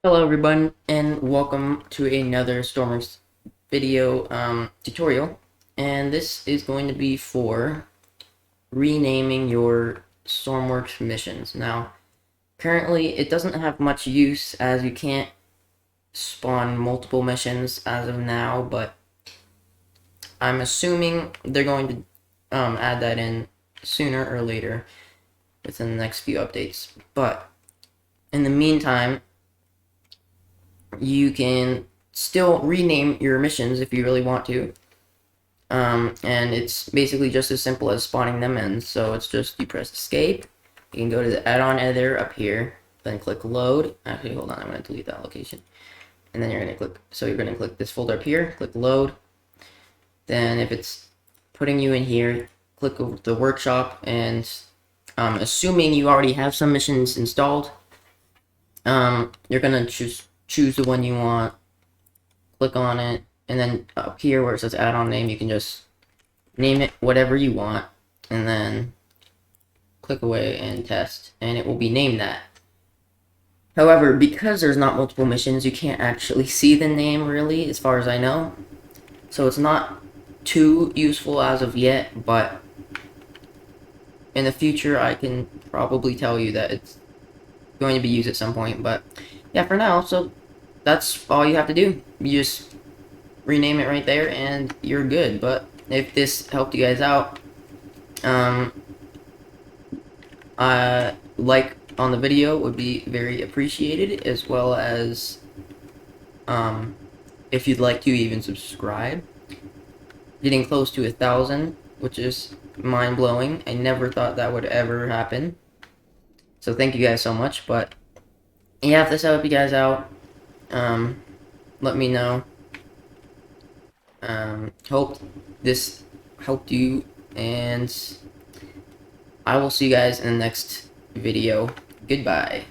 Hello everyone, and welcome to another Stormworks video tutorial. And this is going to be for renaming your Stormworks missions. Now, currently it doesn't have much use as you can't spawn multiple missions as of now, but I'm assuming they're going to add that in sooner or later within the next few updates. But in the meantime, you can still rename your missions if you really want to. And it's basically just as simple as spawning them in. So it's just you press escape, you can go to the add-on editor up here, then click load. Actually, hold on, I'm going to delete that location. And then you're going to click this folder up here, click load. Then if it's putting you in here, click the workshop, and assuming you already have some missions installed, you're going to choose the one you want, click on it, and then up here where it says add-on name, you can just name it whatever you want, and then click away and test, and it will be named that. However, because there's not multiple missions, you can't actually see the name really, as far as I know. So it's not too useful as of yet, but in the future I can probably tell you that it's going to be used at some point. But yeah, for now, so that's all you have to do. You just rename it right there and you're good. But if this helped you guys out, like on the video would be very appreciated, as well as if you'd like to even subscribe. Getting close to 1,000, which is mind-blowing. I never thought that would ever happen. So thank you guys so much. But yeah, if this helped you guys out, let me know. Hope this helped you, and I will see you guys in the next video. Goodbye.